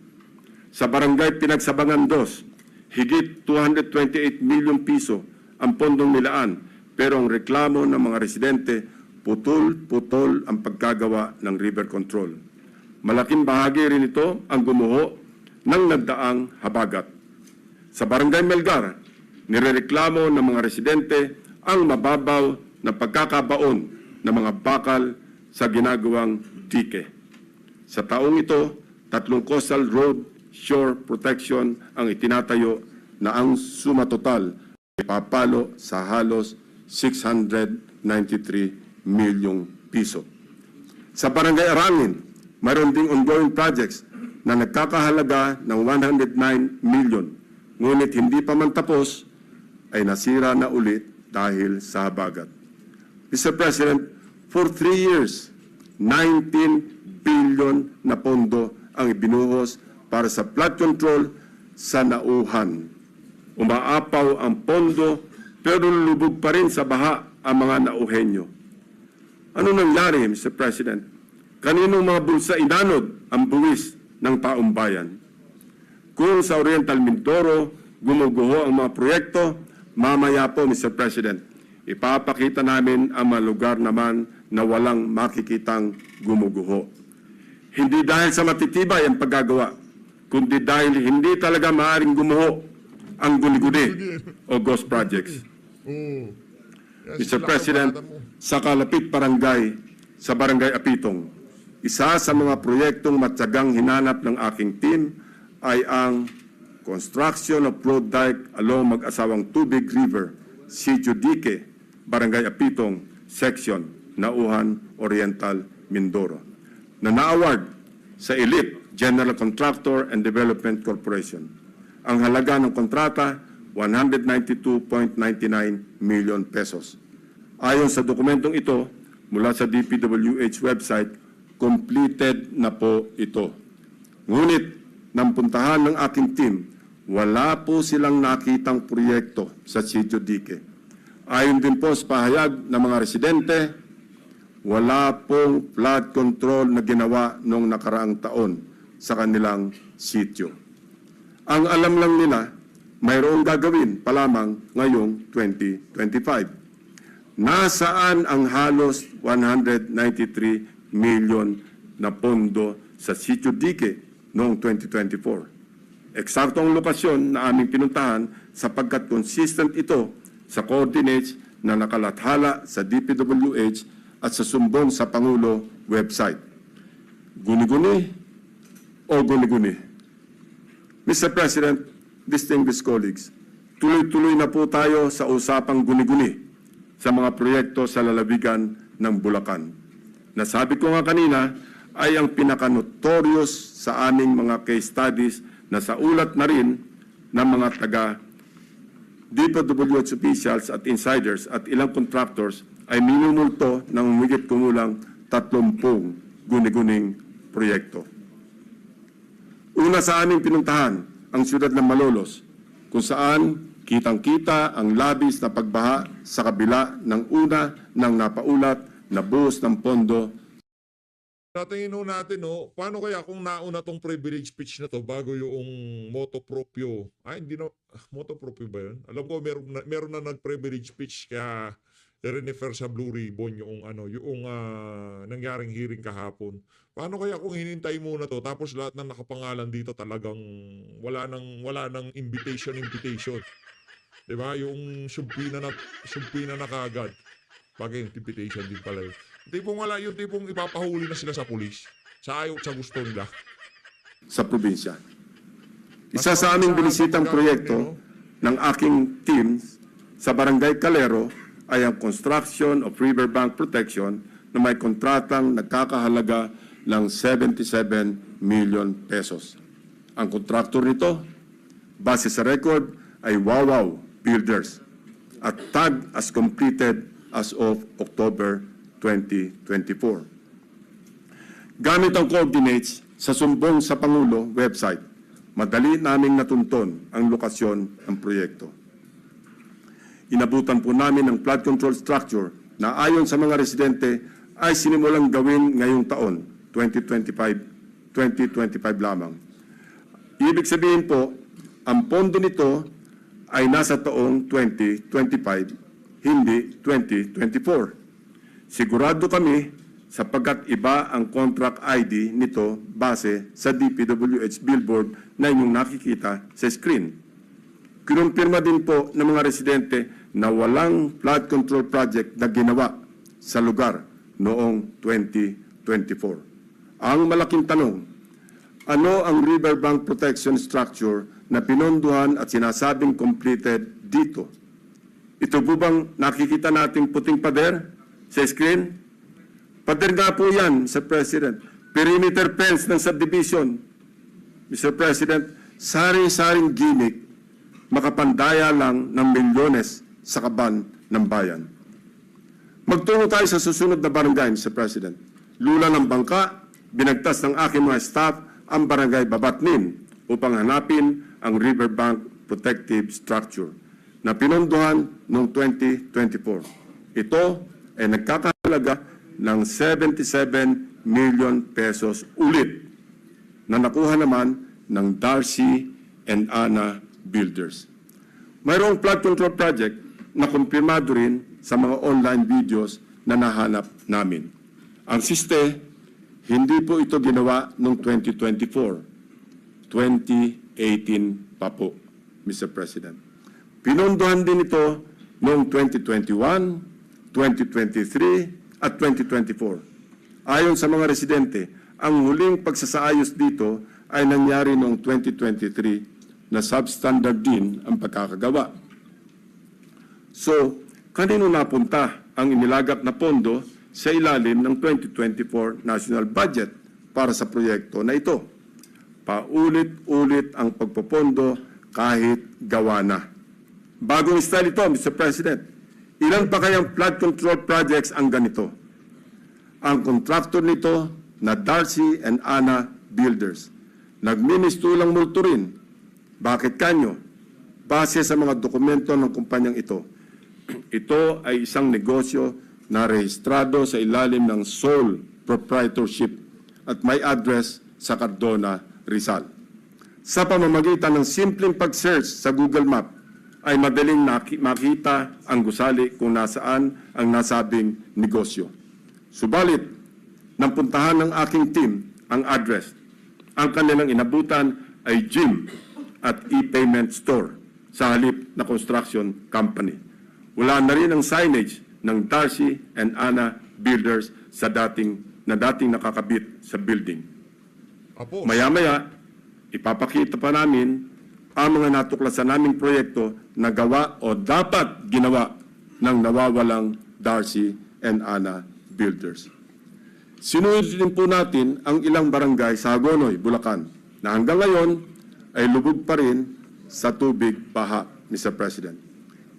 Sa Barangay Pinagsabangan 2, higit 228 million piso ang pondong nilaan, pero ang reklamo ng mga residente, putol-putol ang pagkagawa ng river control. Malaking bahagi rin ito ang gumuho ng nagdaang habagat. Sa Barangay Melgar, nirereklamo ng mga residente ang mababaw na pagkakabaon ng mga bakal sa ginagawang dike. Sa taong ito, 3 coastal road shore protection ang itinatayo na ang suma total ay papalo sa halos 693 milyong piso. Sa Barangay Arangin, mayroon ding ongoing projects na nagkakahalaga ng 109 million. Ngunit hindi pa man tapos, ay nasira na ulit dahil sa habagat. Mr. President, for 3 years, 19 billion na pondo ang ibinuhos para sa flood control sa Nauhan. Umaapaw ang pondo pero lubog pa rin sa baha ang mga Nauhenyo. Ano nangyari, Mr. President? Kaninong mga bulsa inanod ang buwis ng taong bayan? Kung sa Oriental Mindoro gumuguho ang mga proyekto, mamaya po, Mr. President, ipapakita namin ang mga lugar naman na walang makikitang gumuguho. Hindi dahil sa matitibay ang paggagawa, kundi dahil hindi talaga maaaring gumuho ang guni-guni o ghost projects. Mr. President, sa kalapit barangay, sa Barangay Apitong, isa sa mga proyektong matyagang hinanap ng aking team ay ang construction of road dike along mag-asawang Tubig River, Sitio Dique, Barangay Apitong, Section, Nauhan, Oriental, Mindoro, na na-award sa Elite General Contractor and Development Corporation. Ang halaga ng kontrata, 192.99 million pesos. Ayon sa dokumentong ito, mula sa DPWH website, completed na po ito. Ngunit, nang puntahan ng aking team, wala po silang nakitang proyekto sa Sitio Dique. Ayon din po sa pahayag ng mga residente, wala pong flood control na ginawa noong nakaraang taon sa kanilang sitio. Ang alam lang nila, mayroong gagawin pa lamang ngayong 2025. Nasaan ang halos 193 million na pondo sa sitio Dike noong 2024? Eksakto ang lokasyon na aming pinuntahan sapagkat consistent ito sa coordinates na nakalathala sa DPWH at sa sumbong sa Pangulo website. Guni-guni o guni-guni? Mr. President, distinguished colleagues, tuloy-tuloy na po tayo sa usapang guni-guni sa mga proyekto sa lalawigan ng Bulacan. Nasabi ko nga kanina ay ang pinaka-notorious sa aming mga case studies na sa ulat na rin ng mga taga DPWH officials at insiders at ilang contractors ay minumulto ng humigit kumulang 30 guni-guning proyekto. Una sa aming pinuntahan ang siyudad ng Malolos, kung saan kitang-kita ang labis na pagbaha sa kabila ng una ng napaulat na buhos ng pondo. Natingin natin, paano kaya kung nauna tong privilege speech na to bago yung moto proprio? Hindi na, moto proprio ba yun? Alam ko meron na nag-privilege speech kaya i-refer sa Blue Ribbon yung nangyaring hearing kahapon. Paano kaya kung hinintay muna to tapos lahat ng nakapangalan dito talagang wala nang invitation. 'Di ba? Yung subpina na kagad. Bagay yung invitation din pala yun. Yung tipong ipapahuli na sila sa pulis. Sa gusto nila. Sa probinsya. Isa sa aming binisitang proyekto ng aking team sa Barangay Calero ay ang construction of riverbank protection na may kontratang nagkakahalaga ng 77 million pesos. Ang kontraktor nito, base sa record, ay Wawaw Builders at tag as completed as of October 2024. Gamit ang coordinates sa sumbong sa Pangulo website, madali naming natunton ang lokasyon ng proyekto. Inabutan po namin ang flood control structure na ayon sa mga residente ay sinimulang gawin ngayong taon, 2025 lamang. Ibig sabihin po, ang pondo nito ay nasa taong 2025, hindi 2024. Sigurado kami sapagkat iba ang contract ID nito base sa DPWH billboard na inyong nakikita sa screen. Kinumpirma din po ng mga residente na walang flood control project na ginawa sa lugar noong 2024. Ang malaking tanong, ano ang riverbank protection structure na pinondohan at sinasabing completed dito? Ito po bang nakikita nating puting pader sa screen? Pader nga po yan, Mr. President. Perimeter fence ng subdivision. Mr. President, sari-saring gimmick, makapandaya lang ng milyones sa kaban ng bayan. Magtungo tayo sa susunod na barangay, Mr. President. Lula ng bangka, binagtas ng aking mga staff ang barangay Babatnin upang hanapin ang riverbank protective structure na pinondohan noong 2024. Ito ay nagkakahalaga ng 77 million pesos ulit na nakuha naman ng Darcy and Ana Builders. Mayroong flood control project na kumpirmado rin sa mga online videos na nahanap namin. Ang siste, hindi po ito ginawa noong 2024. 2018 pa po, Mr. President. Pinondohan din ito noong 2021, 2023, at 2024. Ayon sa mga residente, ang huling pagsasaayos dito ay nangyari noong 2023 na substandard din ang pagkakagawa. So, kanino napunta ang inilagak na pondo sa ilalim ng 2024 national budget para sa proyekto na ito? Paulit-ulit ang pagpopondo kahit gawa na. Bagong style ito, Mr. President. Ilan pa kayang flood control projects ang ganito? Ang contractor nito na Darcy and Ana Builders. Nagministulang multo rin. Bakit kanyo? Base sa mga dokumento ng kumpanyang ito, ito ay isang negosyo na rehistrado sa ilalim ng sole proprietorship at may address sa Cardona, Rizal. Sa pamamagitan ng simpleng pag-search sa Google Map, ay madaling makita ang gusali kung nasaan ang nasabing negosyo. Subalit, nang puntahan ng aking team ang address, ang kanilang inabutan ay gym at e-payment store sa halip na construction company. Wala na rin ang signage ng Darcy and Ana Builders sa dating nakakabit sa building. Apo, Maya-maya, ipapakita pa namin ang mga natuklasan naming proyekto na gawa o dapat ginawa ng nawawalang Darcy and Ana Builders. Sinunod din po natin ang ilang barangay sa Hagonoy, Bulacan, na hanggang ngayon ay lubog pa rin sa tubig baha, Mr. President.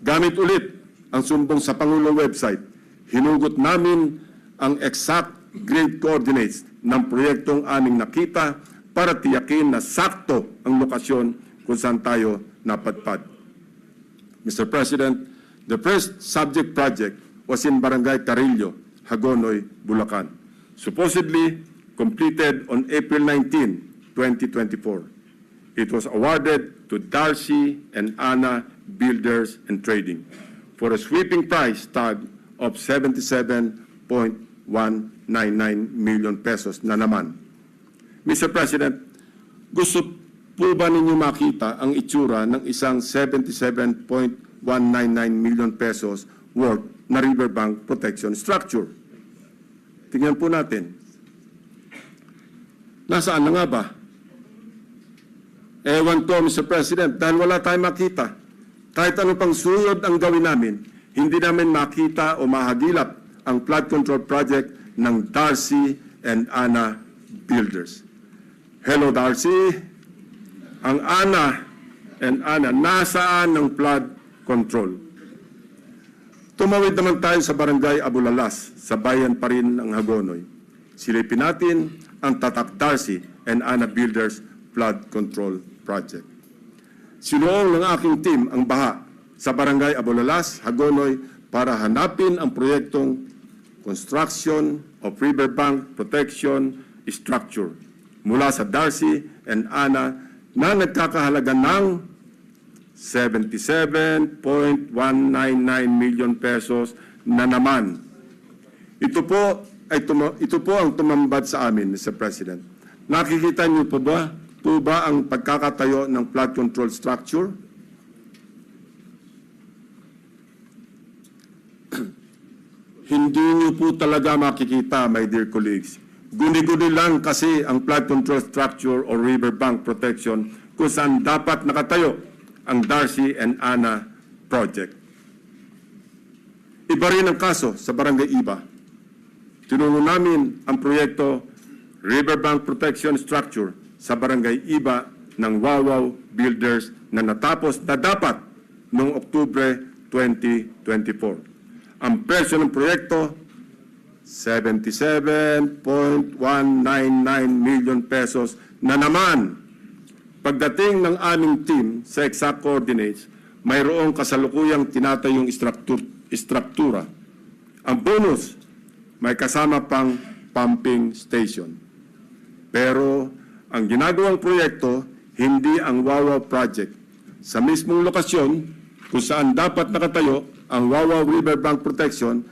Gamit ulit ang sumbong sa Pangulong website, hinugot namin ang exact grade coordinates ng proyektong aming nakita para tiyakin na sakto ang lokasyon kung saan tayo napadpad. Mr. President, the first subject project was in Barangay Carillo, Hagonoy, Bulacan, supposedly completed on April 19, 2024. It was awarded to Darcy and Ana Builders and Trading for a sweeping price tag of 77.199 million pesos na naman. Mr. President, gusto po ba ninyo makita ang itsura ng isang 77.199 million pesos worth na riverbank protection structure? Tingnan po natin. Nasaan na nga ba? Ewan ko, Mr. President, dahil wala tayong makita. Kahit ano pang suyod ang gawin namin, hindi namin makita o mahagilap ang flood control project ng Darcy and Ana Builders. Hello, Darcy. Ang Ana and Ana, nasaan ng flood control? Tumawid naman tayo sa Barangay Abulalas, sa bayan pa rin ng Hagonoy. Silipin natin ang Tatak Darcy and Ana Builders Flood Control Project. Sinuong ng aking team ang baha sa Barangay Abulalas, Hagonoy para hanapin ang proyektong Construction of Riverbank Protection Structure mula sa Darcy and Ana na nagkakahalaga ng 77.199 million pesos na naman. Ito po ang tumambad sa amin, Mr. President. Nakikita niyo po ba ang pagkakatayo ng flood control structure? Hindi niyo po talaga makikita, my dear colleagues. Guni-guni lang kasi ang flood control structure o riverbank protection kung saan dapat nakatayo ang Darcy and Ana project. Iba rin ang kaso sa Barangay Iba. Tinungo namin ang proyekto Riverbank Protection Structure sa Barangay Iba ng Wawaw Builders na natapos na dapat noong Oktubre 2024. Ang presyo ng proyekto, 77.199 million pesos na naman. Pagdating ng aming team sa exact coordinates, mayroong kasalukuyang tinatayong istruktura. Ang bonus, may kasama pang pumping station. Pero ang ginagawang proyekto, hindi ang Wawaw project. Sa mismong lokasyon kung saan dapat nakatayo ang Wawaw Riverbank Protection,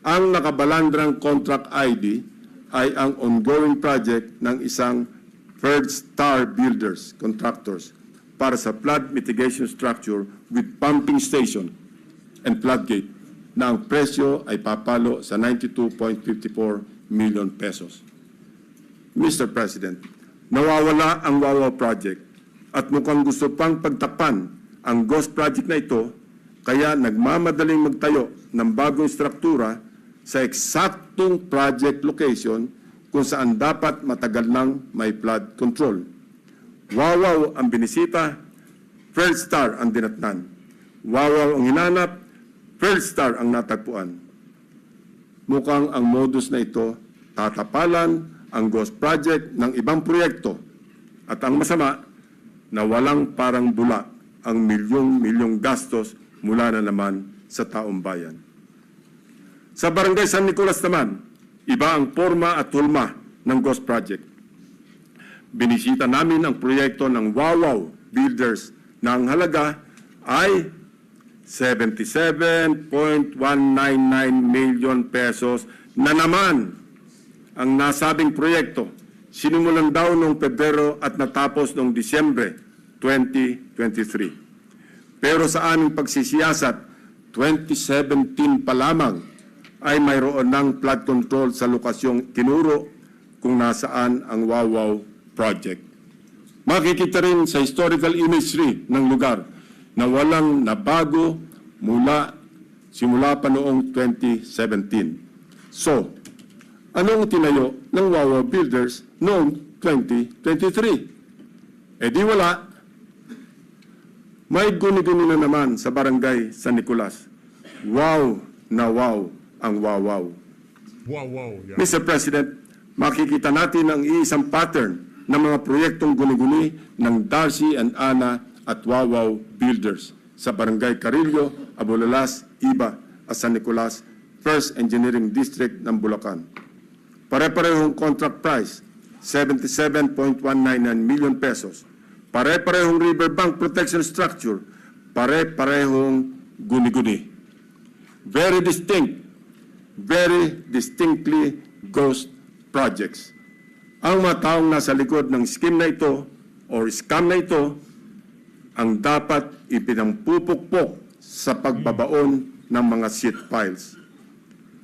ang nakabalandrang contract ID ay ang ongoing project ng isang Third Star Builders Contractors para sa flood mitigation structure with pumping station and floodgate na ang presyo ay papalo sa 92.54 million pesos. Mr. President, nawawala ang Wawaw project at mukhang gusto pang pagtakpan ang ghost project na ito, kaya nagmamadaling magtayo ng bagong struktura sa eksaktong project location kung saan dapat matagal nang may flood control. Wawaw ang binisita, First Star ang dinatnan. Wawaw ang hinanap, First Star ang natagpuan. Mukhang ang modus na ito tatapalan ang ghost project ng ibang proyekto. At ang masama, na walang parang bula ang milyong-milyong gastos mula na naman sa taong bayan. Sa Barangay San Nicolas naman, iba ang forma at hulma ng Ghost Project. Binisita namin ang proyekto ng Wawaw Builders na ang halaga ay 77.199 million pesos na naman ang nasabing proyekto. Sinimulan daw noong Pebrero at natapos noong Disyembre 2023. Pero sa aming pagsisiyasat, 2017 pa lamang ay mayroon ng flood control sa lokasyong tinuro kung nasaan ang Wawaw Project. Makikita rin sa historical imagery ng lugar na walang nabago simula pa noong 2017. So, anong tinayo ng Wawaw Builders noong 2023? Eh di wala. May guni-guni na naman sa Barangay San Nicolas. Wow na wow ang Wawaw. Wow. Yeah. Mr. President, makikita natin ang iisang pattern ng mga proyektong guni-guni ng Darcy and Ana at Wawaw Builders sa Barangay Carillo, Abulalas, Iba at San Nicolas, First Engineering District ng Bulacan. Pare-parehong contract price, 77.199 million pesos. Pare-parehong riverbank protection structure, pare-parehong guni-guni. Very distinctly ghost projects. Ang mga taong nasa likod ng scheme na ito or scam na ito ang dapat ipinampupukpok sa pagbabaon ng mga seat files.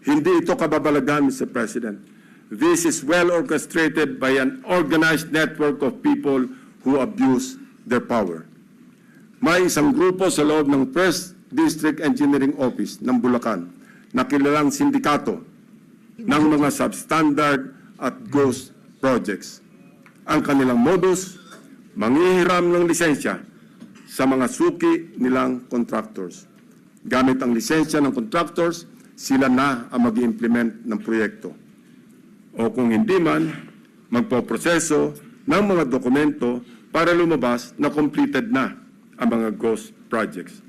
Hindi ito kababalagan, Mr. President. This is well orchestrated by an organized network of people who abuse their power. May isang grupo sa loob ng First District Engineering Office ng Bulacan na kilalang sindikato ng mga substandard at ghost projects. Ang kanilang modus, manghihiram ng lisensya sa mga suki nilang contractors. Gamit ang lisensya ng contractors, sila na ang mag-implement ng proyekto. O kung hindi man, magpoproseso ng mga dokumento para lumabas na completed na ang mga ghost projects.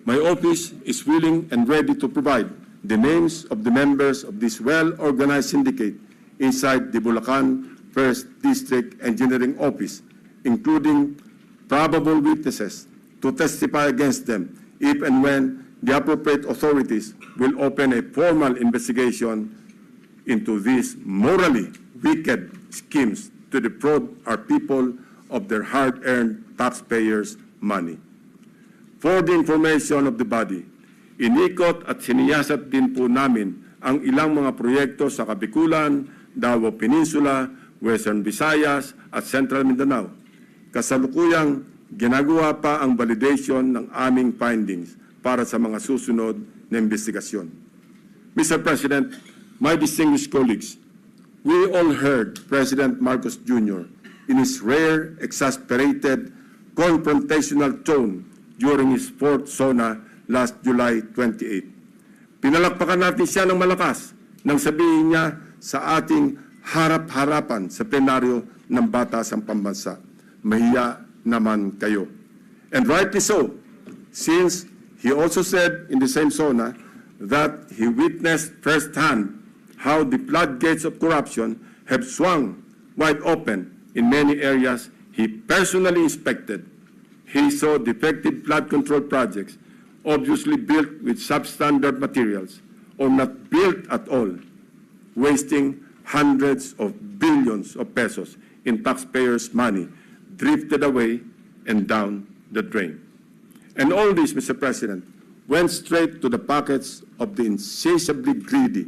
My office is willing and ready to provide the names of the members of this well-organized syndicate inside the Bulacan First District Engineering Office, including probable witnesses to testify against them if and when the appropriate authorities will open a formal investigation into these morally wicked schemes to defraud our people of their hard-earned taxpayers' money. For the information of the body, inikot at siniyasat din po namin ang ilang mga proyekto sa Kabikulan, Davao Peninsula, Western Visayas at Central Mindanao. Kasalukuyang ginagawa pa ang validation ng aming findings para sa mga susunod na investigasyon. Mr. President, my distinguished colleagues, we all heard President Marcos Jr. in his rare, exasperated, confrontational tone during his fourth SONA last July 28. Pinalakpakan natin siya ng malakas nang sabihin niya sa ating harap-harapan sa plenaryo ng Batasang Pambansa, mahiya naman kayo. And rightly so, since he also said in the same SONA that he witnessed firsthand how the floodgates of corruption have swung wide open in many areas he personally inspected. He saw defective flood control projects, obviously built with substandard materials or not built at all, wasting hundreds of billions of pesos in taxpayers' money drifted away and down the drain. And all this, Mr. President, went straight to the pockets of the insatiably greedy,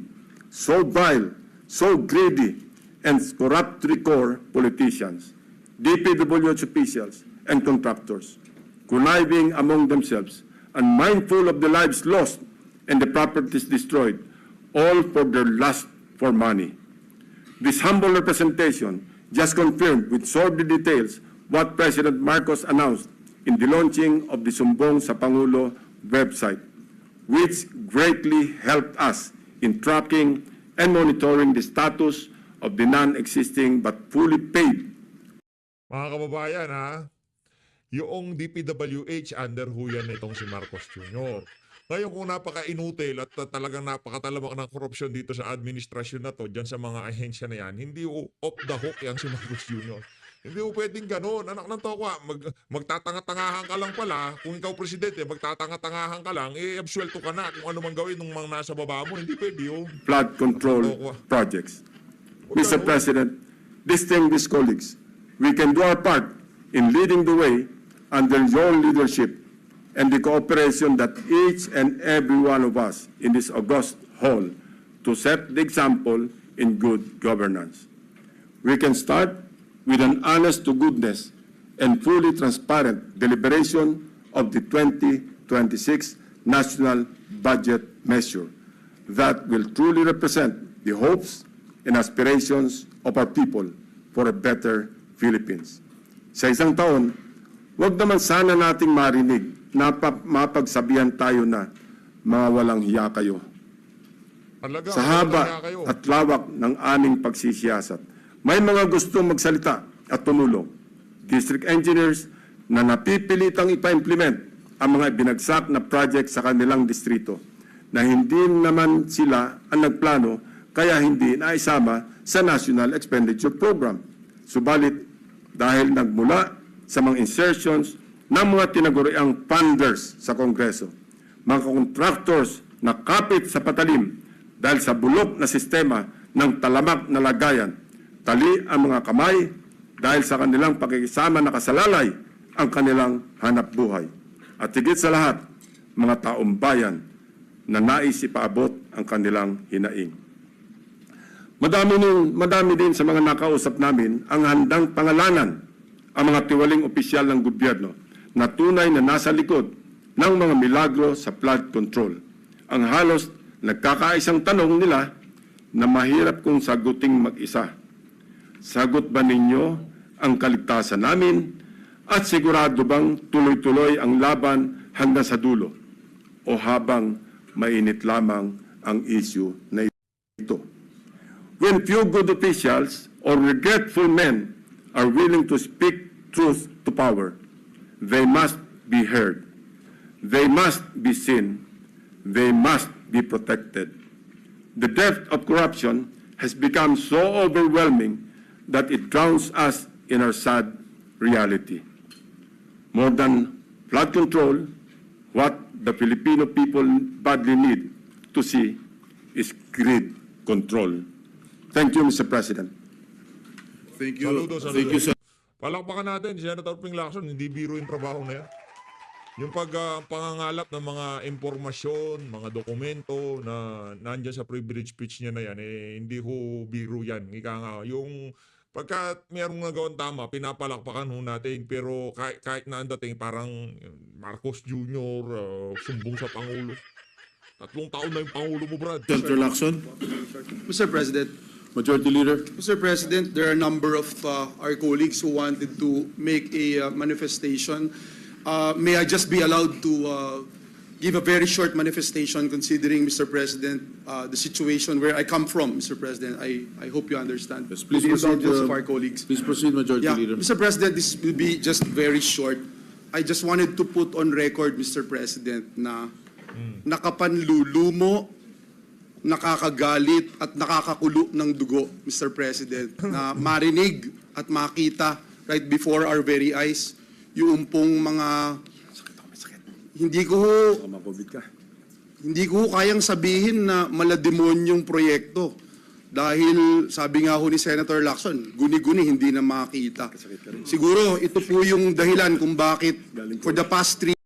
so vile, so greedy, and corruptory core politicians, DPWH officials, and contractors, conniving among themselves, unmindful of the lives lost and the properties destroyed, all for their lust for money. This humble representation just confirmed with sordid details what President Marcos announced in the launching of the Sumbong sa Pangulo website, which greatly helped us in tracking and monitoring the status of the non-existing but fully paid. Mga kababayan, ha? Yung DPWH, under ho yan itong si Marcos Jr. Ngayon kung napaka-inutil at talagang napakatalamak ng korupsyon dito sa administrasyon na to, dyan sa mga ahensya na yan, hindi off the hook yan si Marcos Jr. Hindi mo pwedeng gano'n. Anak ng tokwa, magtatanga-tangahan ka lang pala. Kung ikaw presidente, magtatanga-tangahan ka lang, absuelto ka na kung ano man gawin ng mga nasa baba mo. Hindi pwede yun. Flood control projects. Mr. President, distinguished colleagues, we can do our part in leading the way under your leadership and the cooperation that each and every one of us in this august hall to set the example in good governance. We can start with an honest to goodness and fully transparent deliberation of the 2026 national budget measure that will truly represent the hopes and aspirations of our people for a better Philippines. Sa isang taon, wag naman sana nating marinig na mapagsabihan tayo na mga walang hiya kayo. Talaga, Sa haba kaya kayo. at lawak ng aming pagsisiyasat, may mga gustong magsalita at tumulong. District engineers na napipilitang ipa-implement ang mga binagsak na project sa kanilang distrito na hindi naman sila ang nagplano kaya hindi naisama sa National Expenditure Program. Subalit, dahil nagmula sa mga insertions ng mga tinaguriang funders sa Kongreso, mga contractors na kapit sa patalim dahil sa bulok na sistema ng talamak na lagayan, tali ang mga kamay dahil sa kanilang pakikisama nakasalalay ang kanilang hanap buhay. At higit sa lahat, mga taong bayan na nais ipaabot ang kanilang hinaing. Madami din sa mga nakausap namin ang handang pangalanan ang mga tiwaling opisyal ng gobyerno na tunay na nasa likod ng mga milagro sa flood control. Ang halos nagkakaisang tanong nila na mahirap kong saguting mag-isa. Sagot ba ninyo ang kaligtasan namin at sigurado bang tuloy-tuloy ang laban hanggang sa dulo o habang mainit lamang ang issue na ito? When few good officials or regretful men are willing to speak truth to power, they must be heard, they must be seen, they must be protected. The depth of corruption has become so overwhelming that it drowns us in our sad reality. More than flood control, what the Filipino people badly need to see is grid control. Thank you, Mr. President. Thank you. Saludo, saludo. Thank you, sir. Palakpakan natin, Senator Ping Lacson, hindi biro yung trabaho na yan. Yung pangangalap ng mga impormasyon, mga dokumento na nandyan sa privilege speech niya na yan, hindi ho biro yan. Ika nga, yung pagka mayroong nagawang tama, pinapalakpakan ho natin. Pero kahit na ang dating parang Marcos Jr., sumbong sa Pangulo. 3 taon na yung Pangulo mo, Brad. Senator Lacson, Mr. President, Majority Leader. Mr. President, there are a number of our colleagues who wanted to make a manifestation. May I just be allowed to give a very short manifestation considering, Mr. President, the situation where I come from, Mr. President. I hope you understand. Yes, please the proceed, indulgence of our colleagues. Please proceed, Majority Yeah, Leader. Mr. President, this will be just very short. I just wanted to put on record, Mr. President, na nakapanlulumo, nakakagalit at nakakakulo ng dugo, Mr. President, na marinig at makita right before our very eyes yung pong mga hindi ko kayang sabihin na malademonyong proyekto dahil sabi nga ho ni Senator Lacson, guni-guni hindi na makita. Siguro ito po yung dahilan kung bakit for the past 3